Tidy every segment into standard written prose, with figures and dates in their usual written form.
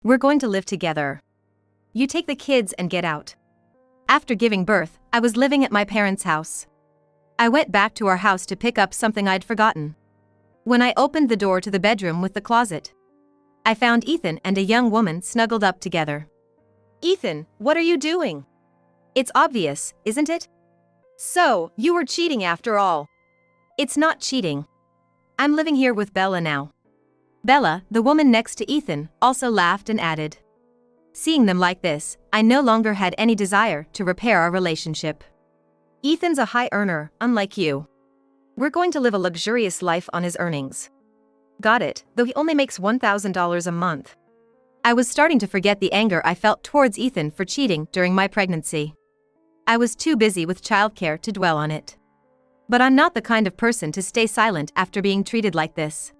We're going to live together. You take the kids and get out. After giving birth, I was living at my parents' house. I went back to our house to pick up something I'd forgotten. When I opened the door to the bedroom with the closet, I found Ethan and a young woman snuggled up together. Ethan, what are you doing? It's obvious, isn't it? So, you were cheating after all. It's not cheating. I'm living here with Bella now. Bella, the woman next to Ethan, also laughed and added. Seeing them like this, I no longer had any desire to repair our relationship. Ethan's a high earner, unlike you. We're going to live a luxurious life on his earnings. Got it, though he only makes $1,000 a month. I was starting to forget the anger I felt towards Ethan for cheating during my pregnancy. I was too busy with childcare to dwell on it. But I'm not the kind of person to stay silent after being treated like this.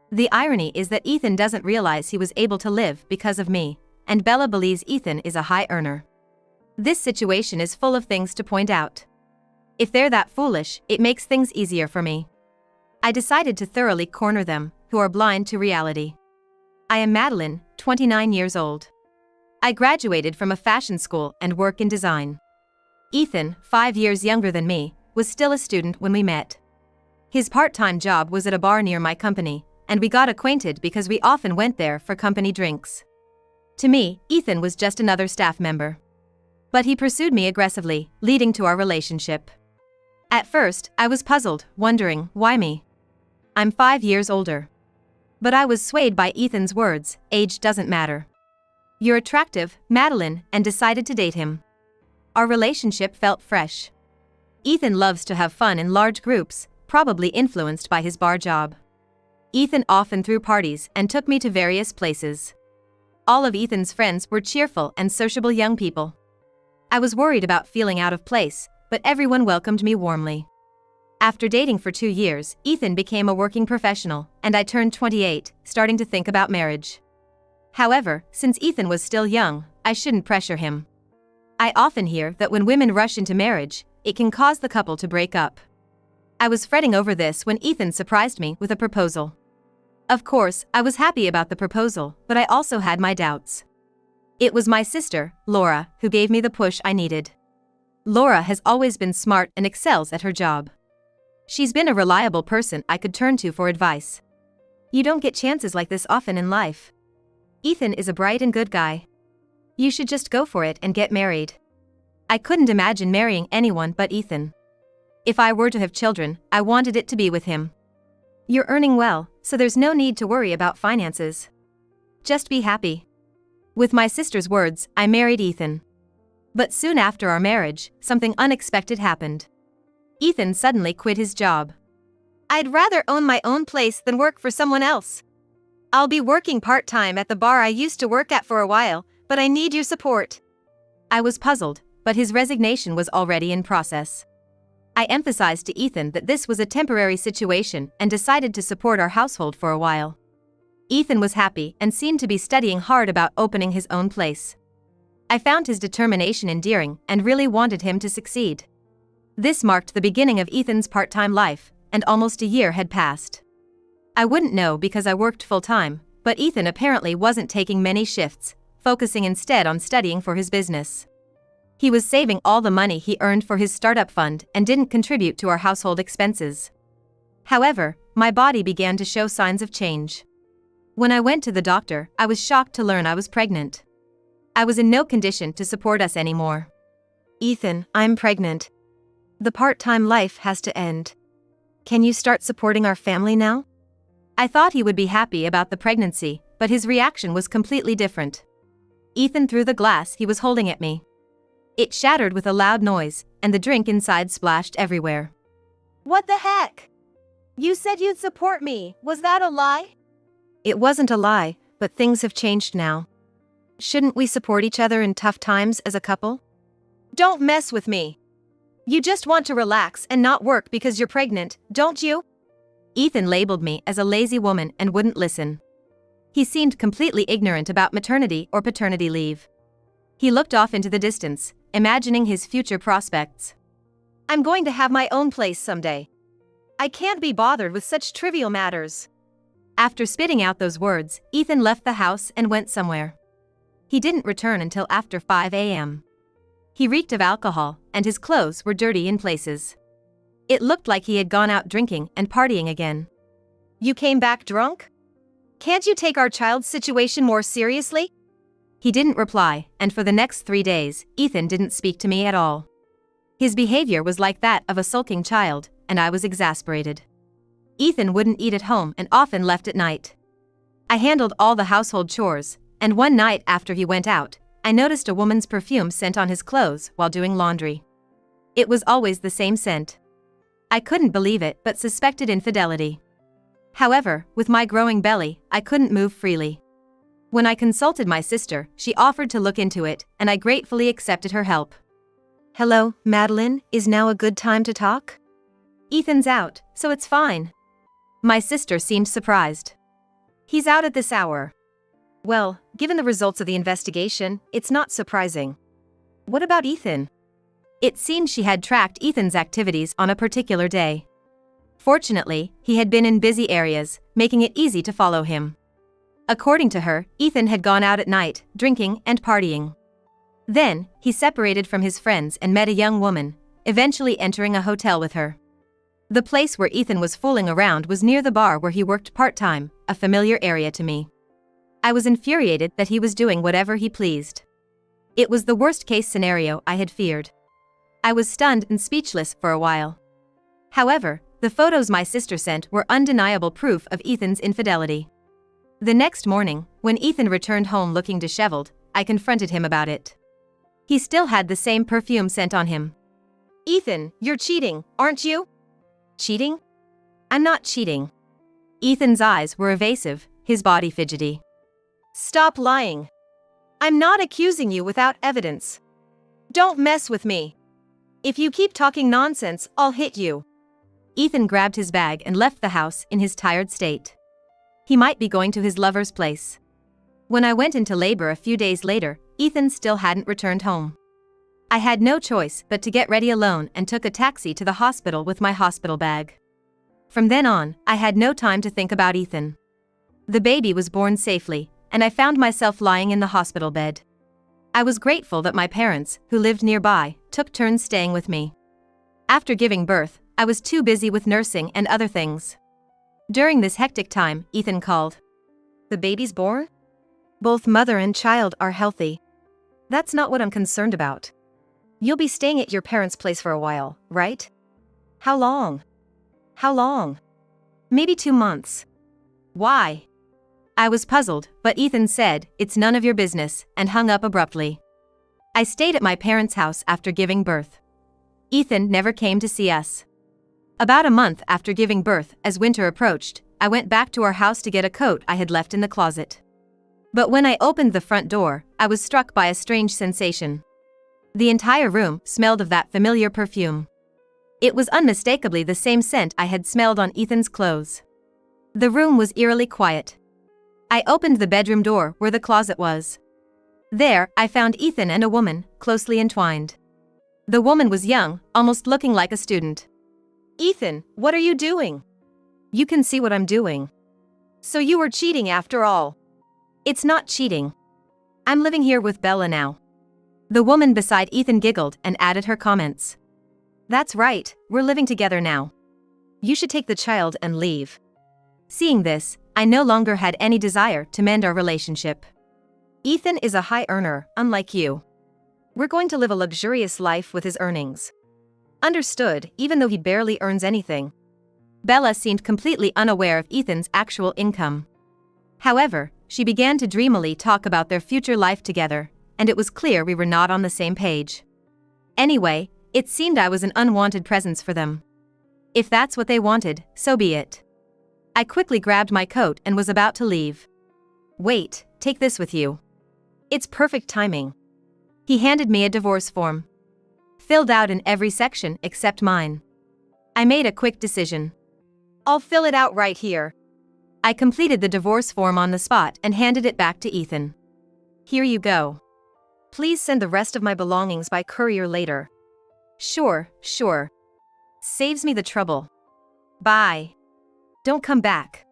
The irony is that Ethan doesn't realize he was able to live because of me, and Bella believes Ethan is a high earner. This situation is full of things to point out. If they're that foolish, it makes things easier for me. I decided to thoroughly corner them, who are blind to reality. I am Madeline, 29 years old. I graduated from a fashion school and work in design. Ethan, 5 years younger than me, was still a student when we met. His part-time job was at a bar near my company, and we got acquainted because we often went there for company drinks. To me, Ethan was just another staff member. But he pursued me aggressively, leading to our relationship. At first, I was puzzled, wondering, why me? I'm 5 years older. But I was swayed by Ethan's words, age doesn't matter. You're attractive, Madeline, and decided to date him. Our relationship felt fresh. Ethan loves to have fun in large groups, probably influenced by his bar job. Ethan often threw parties and took me to various places. All of Ethan's friends were cheerful and sociable young people. I was worried about feeling out of place, but everyone welcomed me warmly. After dating for 2 years, Ethan became a working professional, and I turned 28, starting to think about marriage. However, since Ethan was still young, I shouldn't pressure him. I often hear that when women rush into marriage, it can cause the couple to break up. I was fretting over this when Ethan surprised me with a proposal. Of course, I was happy about the proposal, but I also had my doubts. It was my sister, Laura, who gave me the push I needed. Laura has always been smart and excels at her job. She's been a reliable person I could turn to for advice. You don't get chances like this often in life. Ethan is a bright and good guy. You should just go for it and get married. I couldn't imagine marrying anyone but Ethan. If I were to have children, I wanted it to be with him. You're earning well, so there's no need to worry about finances. Just be happy. With my sister's words, I married Ethan. But soon after our marriage, something unexpected happened. Ethan suddenly quit his job. I'd rather own my own place than work for someone else. I'll be working part-time at the bar I used to work at for a while, but I need your support. I was puzzled, but his resignation was already in process. I emphasized to Ethan that this was a temporary situation and decided to support our household for a while. Ethan was happy and seemed to be studying hard about opening his own place. I found his determination endearing and really wanted him to succeed. This marked the beginning of Ethan's part-time life, and almost a year had passed. I wouldn't know because I worked full-time, but Ethan apparently wasn't taking many shifts, focusing instead on studying for his business. He was saving all the money he earned for his startup fund and didn't contribute to our household expenses. However, my body began to show signs of change. When I went to the doctor, I was shocked to learn I was pregnant. I was in no condition to support us anymore. Ethan, I'm pregnant. The part-time life has to end. Can you start supporting our family now? I thought he would be happy about the pregnancy, but his reaction was completely different. Ethan threw the glass he was holding at me. It shattered with a loud noise, and the drink inside splashed everywhere. What the heck? You said you'd support me, was that a lie? It wasn't a lie, but things have changed now. Shouldn't we support each other in tough times as a couple? Don't mess with me. You just want to relax and not work because you're pregnant, don't you? Ethan labeled me as a lazy woman and wouldn't listen. He seemed completely ignorant about maternity or paternity leave. He looked off into the distance, imagining his future prospects. I'm going to have my own place someday. I can't be bothered with such trivial matters. After spitting out those words, Ethan left the house and went somewhere. He didn't return until after 5 a.m. He reeked of alcohol, and his clothes were dirty in places. It looked like he had gone out drinking and partying again. You came back drunk? Can't you take our child's situation more seriously? He didn't reply, and for the next 3 days, Ethan didn't speak to me at all. His behavior was like that of a sulking child, and I was exasperated. Ethan wouldn't eat at home and often left at night. I handled all the household chores, and one night after he went out, I noticed a woman's perfume scent on his clothes while doing laundry. It was always the same scent. I couldn't believe it but suspected infidelity. However, with my growing belly, I couldn't move freely. When I consulted my sister, she offered to look into it, and I gratefully accepted her help. Hello, Madeline, is now a good time to talk? Ethan's out, so it's fine. My sister seemed surprised. He's out at this hour. Well, given the results of the investigation, it's not surprising. What about Ethan? It seemed she had tracked Ethan's activities on a particular day. Fortunately, he had been in busy areas, making it easy to follow him. According to her, Ethan had gone out at night, drinking and partying. Then, he separated from his friends and met a young woman, eventually entering a hotel with her. The place where Ethan was fooling around was near the bar where he worked part-time, a familiar area to me. I was infuriated that he was doing whatever he pleased. It was the worst-case scenario I had feared. I was stunned and speechless for a while. However, the photos my sister sent were undeniable proof of Ethan's infidelity. The next morning, when Ethan returned home looking disheveled, I confronted him about it. He still had the same perfume scent on him. Ethan, you're cheating, aren't you? Cheating? I'm not cheating. Ethan's eyes were evasive, his body fidgety. Stop lying. I'm not accusing you without evidence. Don't mess with me. If you keep talking nonsense, I'll hit you. Ethan grabbed his bag and left the house in his tired state. He might be going to his lover's place. When I went into labor a few days later, Ethan still hadn't returned home. I had no choice but to get ready alone and took a taxi to the hospital with my hospital bag. From then on, I had no time to think about Ethan. The baby was born safely, and I found myself lying in the hospital bed. I was grateful that my parents, who lived nearby, took turns staying with me. After giving birth, I was too busy with nursing and other things. During this hectic time, Ethan called. The baby's born? Both mother and child are healthy. That's not what I'm concerned about. You'll be staying at your parents' place for a while, right? How long? How long? Maybe 2 months. Why? I was puzzled, but Ethan said, "It's none of your business," and hung up abruptly. I stayed at my parents' house after giving birth. Ethan never came to see us. About a month after giving birth, as winter approached, I went back to our house to get a coat I had left in the closet. But when I opened the front door, I was struck by a strange sensation. The entire room smelled of that familiar perfume. It was unmistakably the same scent I had smelled on Ethan's clothes. The room was eerily quiet. I opened the bedroom door where the closet was. There, I found Ethan and a woman, closely entwined. The woman was young, almost looking like a student. Ethan, what are you doing? You can see what I'm doing. So you were cheating after all. It's not cheating. I'm living here with Bella now. The woman beside Ethan giggled and added her comments. That's right, we're living together now. You should take the child and leave. Seeing this, I no longer had any desire to mend our relationship. Ethan is a high earner, unlike you. We're going to live a luxurious life with his earnings. Understood, even though he barely earns anything. Bella seemed completely unaware of Ethan's actual income. However, she began to dreamily talk about their future life together, and it was clear we were not on the same page. Anyway, it seemed I was an unwanted presence for them. If that's what they wanted, so be it. I quickly grabbed my coat and was about to leave. Wait, take this with you. It's perfect timing. He handed me a divorce form. Filled out in every section except mine. I made a quick decision. I'll fill it out right here. I completed the divorce form on the spot and handed it back to Ethan. Here you go. Please send the rest of my belongings by courier later. Sure. Saves me the trouble. Bye. Don't come back.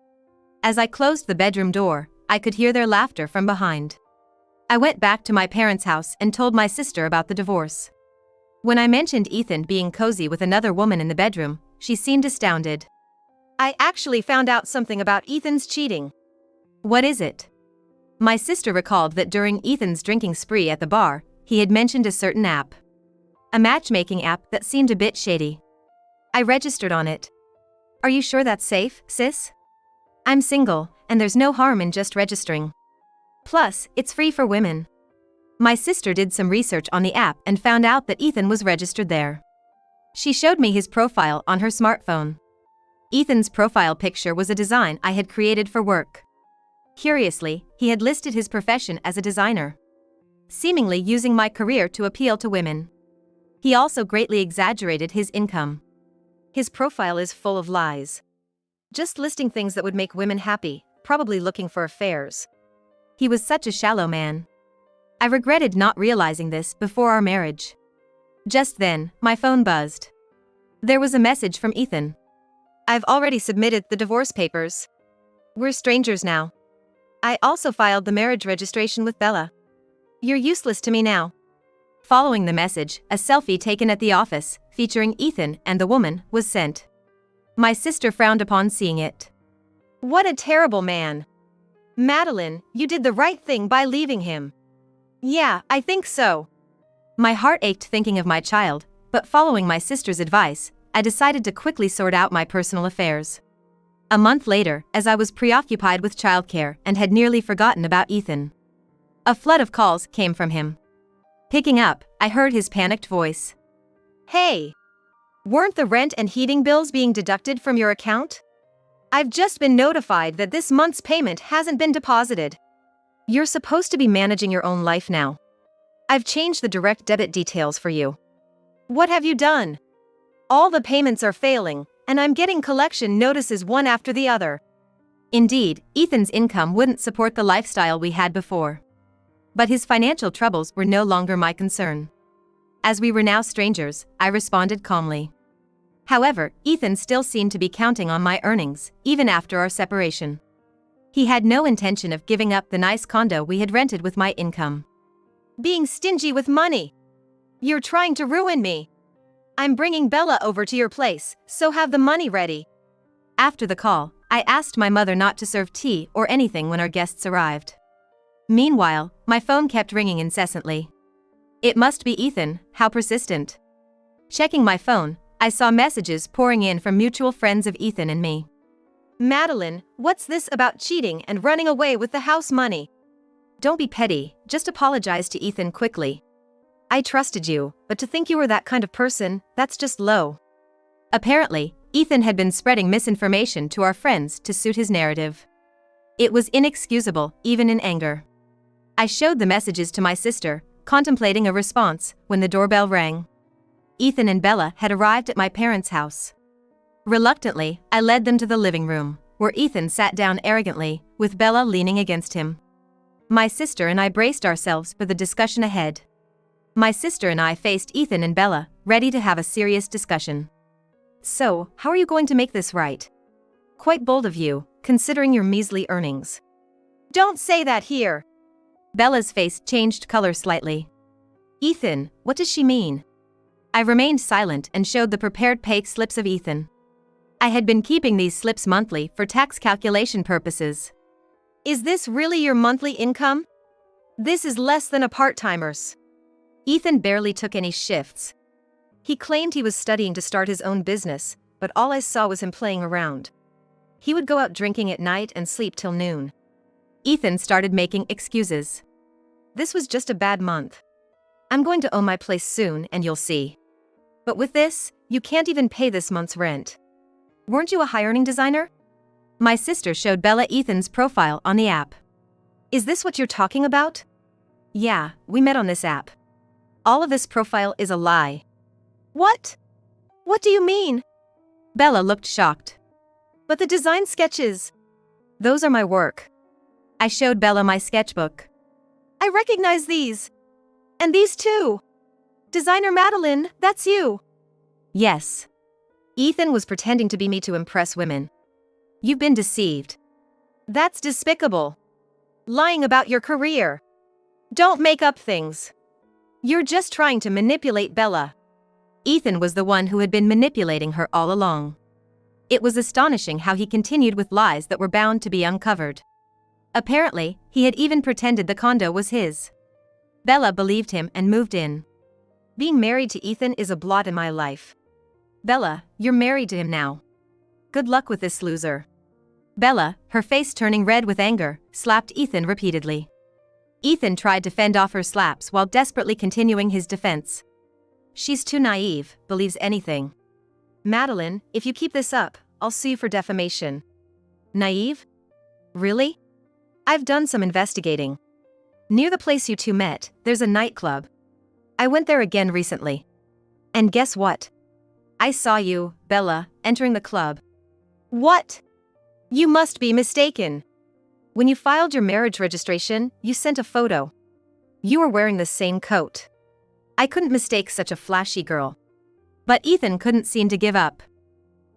As I closed the bedroom door, I could hear their laughter from behind. I went back to my parents' house and told my sister about the divorce. When I mentioned Ethan being cozy with another woman in the bedroom, she seemed astounded. I actually found out something about Ethan's cheating. What is it? My sister recalled that during Ethan's drinking spree at the bar, he had mentioned a certain app. A matchmaking app that seemed a bit shady. I registered on it. Are you sure that's safe, sis? I'm single, and there's no harm in just registering. Plus, it's free for women. My sister did some research on the app and found out that Ethan was registered there. She showed me his profile on her smartphone. Ethan's profile picture was a design I had created for work. Curiously, he had listed his profession as a designer, seemingly using my career to appeal to women. He also greatly exaggerated his income. His profile is full of lies. Just listing things that would make women happy, probably looking for affairs. He was such a shallow man. I regretted not realizing this before our marriage. Just then, my phone buzzed. There was a message from Ethan. I've already submitted the divorce papers. We're strangers now. I also filed the marriage registration with Bella. You're useless to me now. Following the message, a selfie taken at the office, featuring Ethan and the woman, was sent. My sister frowned upon seeing it. What a terrible man. Madeline, you did the right thing by leaving him. Yeah, I think so. My heart ached thinking of my child, but following my sister's advice, I decided to quickly sort out my personal affairs. A month later, as I was preoccupied with childcare and had nearly forgotten about Ethan, a flood of calls came from him. Picking up, I heard his panicked voice. Hey! Weren't the rent and heating bills being deducted from your account? I've just been notified that this month's payment hasn't been deposited. You're supposed to be managing your own life now. I've changed the direct debit details for you. What have you done? All the payments are failing, and I'm getting collection notices one after the other. Indeed, Ethan's income wouldn't support the lifestyle we had before. But his financial troubles were no longer my concern. As we were now strangers, I responded calmly. However, Ethan still seemed to be counting on my earnings, even after our separation. He had no intention of giving up the nice condo we had rented with my income. Being stingy with money. You're trying to ruin me. I'm bringing Bella over to your place, so have the money ready. After the call, I asked my mother not to serve tea or anything when our guests arrived. Meanwhile, my phone kept ringing incessantly. It must be Ethan, how persistent. Checking my phone, I saw messages pouring in from mutual friends of Ethan and me. Madeline, what's this about cheating and running away with the house money? Don't be petty, just apologize to Ethan quickly. I trusted you, but to think you were that kind of person, that's just low. Apparently, Ethan had been spreading misinformation to our friends to suit his narrative. It was inexcusable, even in anger. I showed the messages to my sister, contemplating a response, when the doorbell rang. Ethan and Bella had arrived at my parents' house. Reluctantly, I led them to the living room, where Ethan sat down arrogantly, with Bella leaning against him. My sister and I braced ourselves for the discussion ahead. My sister and I faced Ethan and Bella, ready to have a serious discussion. So, how are you going to make this right? Quite bold of you, considering your measly earnings. Don't say that here. Bella's face changed color slightly. Ethan, what does she mean? I remained silent and showed the prepared pay slips of Ethan. I had been keeping these slips monthly for tax calculation purposes. Is this really your monthly income? This is less than a part-timer's. Ethan barely took any shifts. He claimed he was studying to start his own business, but all I saw was him playing around. He would go out drinking at night and sleep till noon. Ethan started making excuses. This was just a bad month. I'm going to own my place soon and you'll see. But with this, you can't even pay this month's rent. Weren't you a high-earning designer? My sister showed Bella Ethan's profile on the app. Is this what you're talking about? Yeah, we met on this app. All of this profile is a lie. What? What do you mean? Bella looked shocked. But the design sketches. Those are my work. I showed Bella my sketchbook. I recognize these. And these too. Designer Madeline, that's you. Yes. Ethan was pretending to be me to impress women. You've been deceived. That's despicable. Lying about your career. Don't make up things. You're just trying to manipulate Bella. Ethan was the one who had been manipulating her all along. It was astonishing how he continued with lies that were bound to be uncovered. Apparently, he had even pretended the condo was his. Bella believed him and moved in. Being married to Ethan is a blot in my life. Bella, you're married to him now. Good luck with this loser. Bella, her face turning red with anger, slapped Ethan repeatedly. Ethan tried to fend off her slaps while desperately continuing his defense. She's too naive, believes anything. Madeline, if you keep this up, I'll sue you for defamation. Naive? Really? I've done some investigating. Near the place you two met, there's a nightclub. I went there again recently. And guess what? I saw you, Bella, entering the club. What? You must be mistaken. When you filed your marriage registration, you sent a photo. You were wearing the same coat. I couldn't mistake such a flashy girl. But Ethan couldn't seem to give up.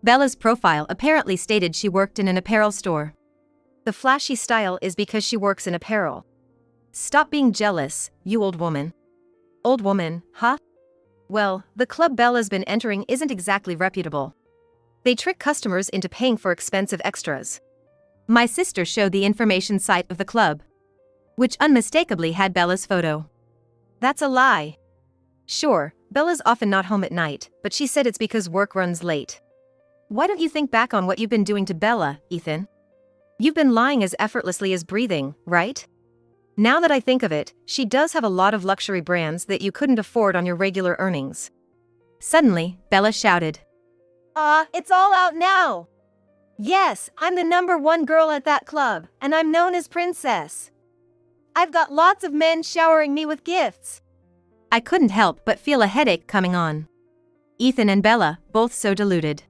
Bella's profile apparently stated she worked in an apparel store. The flashy style is because she works in apparel. Stop being jealous, you old woman. Old woman, huh? Well, the club Bella's been entering isn't exactly reputable. They trick customers into paying for expensive extras. My sister showed the information site of the club, which unmistakably had Bella's photo. That's a lie. Sure, Bella's often not home at night, but she said it's because work runs late. Why don't you think back on what you've been doing to Bella, Ethan? You've been lying as effortlessly as breathing, right? Now that I think of it, she does have a lot of luxury brands that you couldn't afford on your regular earnings. Suddenly, Bella shouted. It's all out now! Yes, I'm the #1 girl at that club, and I'm known as Princess. I've got lots of men showering me with gifts. I couldn't help but feel a headache coming on. Ethan and Bella, both so deluded.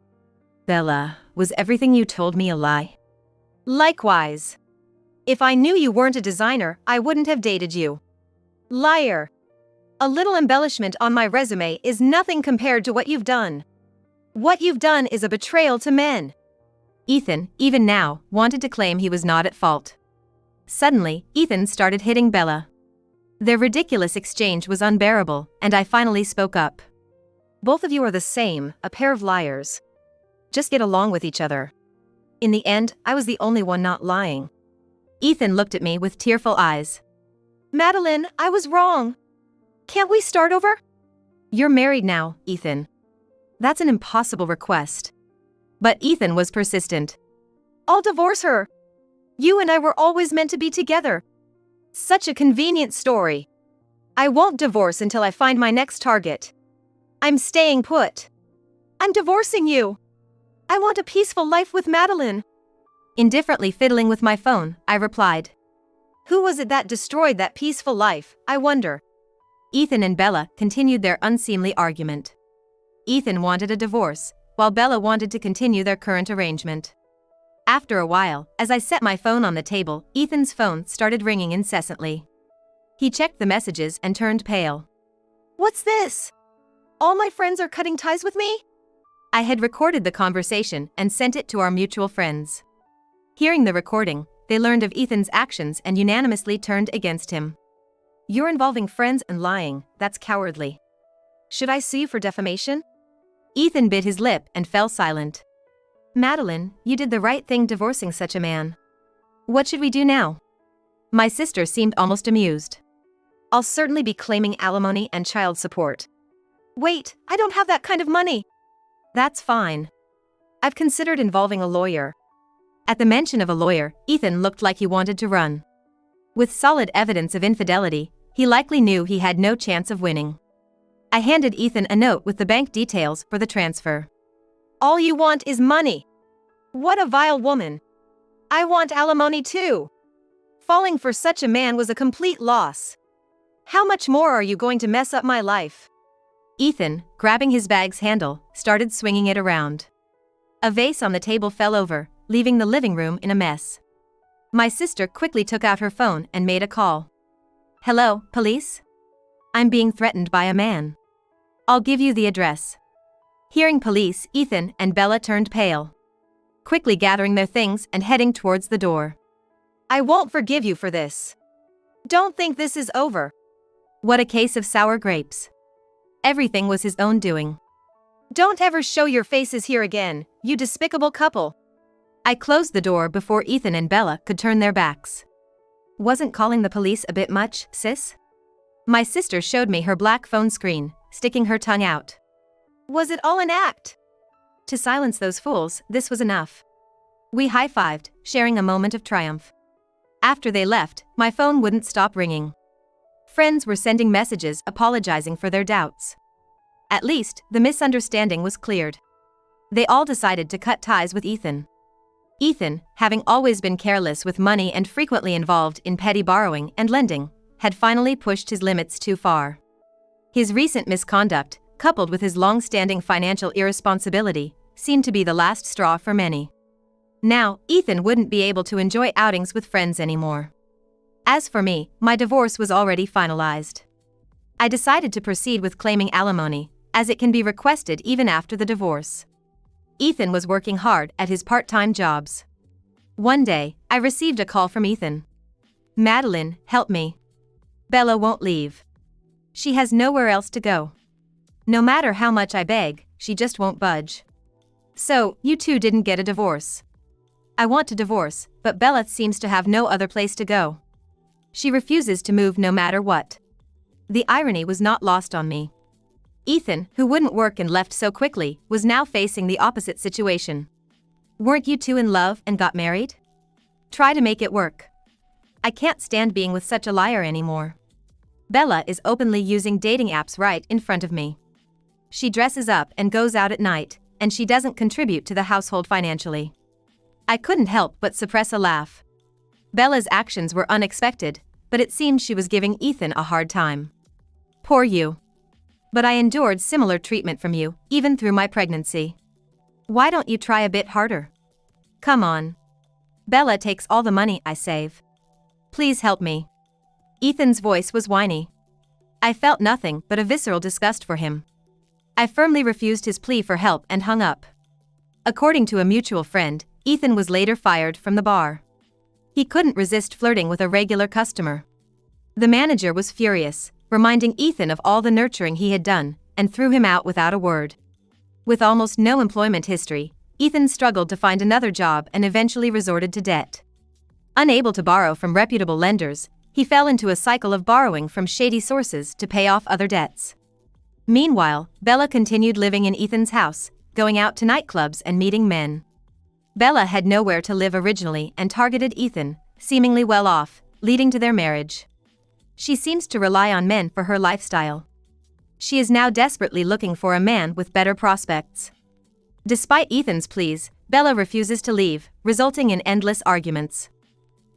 Bella, was everything you told me a lie? Likewise. If I knew you weren't a designer, I wouldn't have dated you. Liar. A little embellishment on my resume is nothing compared to what you've done. What you've done is a betrayal to men. Ethan, even now, wanted to claim he was not at fault. Suddenly, Ethan started hitting Bella. Their ridiculous exchange was unbearable, and I finally spoke up. Both of you are the same, a pair of liars. Just get along with each other. In the end, I was the only one not lying. Ethan looked at me with tearful eyes. Madeline, I was wrong. Can't we start over? You're married now, Ethan. That's an impossible request. But Ethan was persistent. I'll divorce her. You and I were always meant to be together. Such a convenient story. I won't divorce until I find my next target. I'm staying put. I'm divorcing you. I want a peaceful life with Madeline. Indifferently fiddling with my phone, I replied. Who was it that destroyed that peaceful life, I wonder? Ethan and Bella continued their unseemly argument. Ethan wanted a divorce, while Bella wanted to continue their current arrangement. After a while, as I set my phone on the table, Ethan's phone started ringing incessantly. He checked the messages and turned pale. What's this? All my friends are cutting ties with me? I had recorded the conversation and sent it to our mutual friends. Hearing the recording, they learned of Ethan's actions and unanimously turned against him. You're involving friends and lying, that's cowardly. Should I sue you for defamation? Ethan bit his lip and fell silent. Madeline, you did the right thing divorcing such a man. What should we do now? My sister seemed almost amused. I'll certainly be claiming alimony and child support. Wait, I don't have that kind of money. That's fine. I've considered involving a lawyer. At the mention of a lawyer, Ethan looked like he wanted to run. With solid evidence of infidelity, he likely knew he had no chance of winning. I handed Ethan a note with the bank details for the transfer. All you want is money. What a vile woman. I want alimony too. Falling for such a man was a complete loss. How much more are you going to mess up my life? Ethan, grabbing his bag's handle, started swinging it around. A vase on the table fell over, leaving the living room in a mess. My sister quickly took out her phone and made a call. Hello, police? I'm being threatened by a man. I'll give you the address. Hearing police, Ethan and Bella turned pale. Quickly gathering their things and heading towards the door. I won't forgive you for this. Don't think this is over. What a case of sour grapes. Everything was his own doing. Don't ever show your faces here again, you despicable couple. I closed the door before Ethan and Bella could turn their backs. Wasn't calling the police a bit much, sis? My sister showed me her black phone screen, sticking her tongue out. Was it all an act? To silence those fools, this was enough. We high-fived, sharing a moment of triumph. After they left, my phone wouldn't stop ringing. Friends were sending messages apologizing for their doubts. At least, the misunderstanding was cleared. They all decided to cut ties with Ethan. Ethan, having always been careless with money and frequently involved in petty borrowing and lending, had finally pushed his limits too far. His recent misconduct, coupled with his long-standing financial irresponsibility, seemed to be the last straw for many. Now, Ethan wouldn't be able to enjoy outings with friends anymore. As for me, my divorce was already finalized. I decided to proceed with claiming alimony, as it can be requested even after the divorce. Ethan was working hard at his part-time jobs. One day, I received a call from Ethan. "Madeline, help me. Bella won't leave. She has nowhere else to go. No matter how much I beg, she just won't budge. So, you two didn't get a divorce. I want a divorce, but Bella seems to have no other place to go. She refuses to move no matter what." The irony was not lost on me. Ethan, who wouldn't work and left so quickly, was now facing the opposite situation. "Weren't you two in love and got married? Try to make it work. I can't stand being with such a liar anymore. Bella is openly using dating apps right in front of me. She dresses up and goes out at night, and she doesn't contribute to the household financially." I couldn't help but suppress a laugh. Bella's actions were unexpected, but it seemed she was giving Ethan a hard time. "Poor you. But I endured similar treatment from you, even through my pregnancy. Why don't you try a bit harder? Come on. Bella takes all the money I save. Please help me." Ethan's voice was whiny. I felt nothing but a visceral disgust for him. I firmly refused his plea for help and hung up. According to a mutual friend, Ethan was later fired from the bar. He couldn't resist flirting with a regular customer. The manager was furious, reminding Ethan of all the nurturing he had done, and threw him out without a word. With almost no employment history, Ethan struggled to find another job and eventually resorted to debt. Unable to borrow from reputable lenders, he fell into a cycle of borrowing from shady sources to pay off other debts. Meanwhile, Bella continued living in Ethan's house, going out to nightclubs and meeting men. Bella had nowhere to live originally and targeted Ethan, seemingly well off, leading to their marriage. She seems to rely on men for her lifestyle. She is now desperately looking for a man with better prospects. Despite Ethan's pleas, Bella refuses to leave, resulting in endless arguments.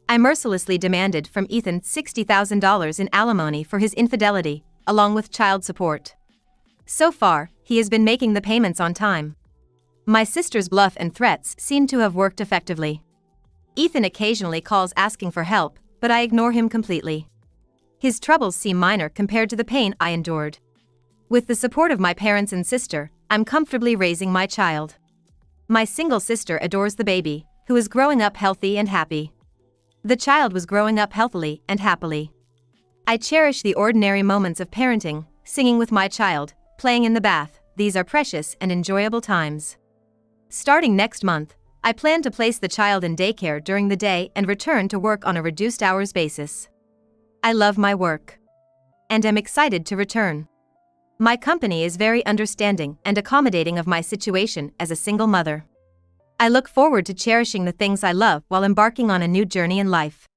I mercilessly demanded from Ethan $60,000 in alimony for his infidelity, along with child support. So far, he has been making the payments on time. My sister's bluff and threats seem to have worked effectively. Ethan occasionally calls asking for help, but I ignore him completely. His troubles seem minor compared to the pain I endured. With the support of my parents and sister, I'm comfortably raising my child. My single sister adores the baby, who is growing up healthy and happy. The child was growing up healthily and happily. I cherish the ordinary moments of parenting, singing with my child, playing in the bath. These are precious and enjoyable times. Starting next month, I plan to place the child in daycare during the day and return to work on a reduced hours basis. I love my work. And am excited to return. My company is very understanding and accommodating of my situation as a single mother. I look forward to cherishing the things I love while embarking on a new journey in life.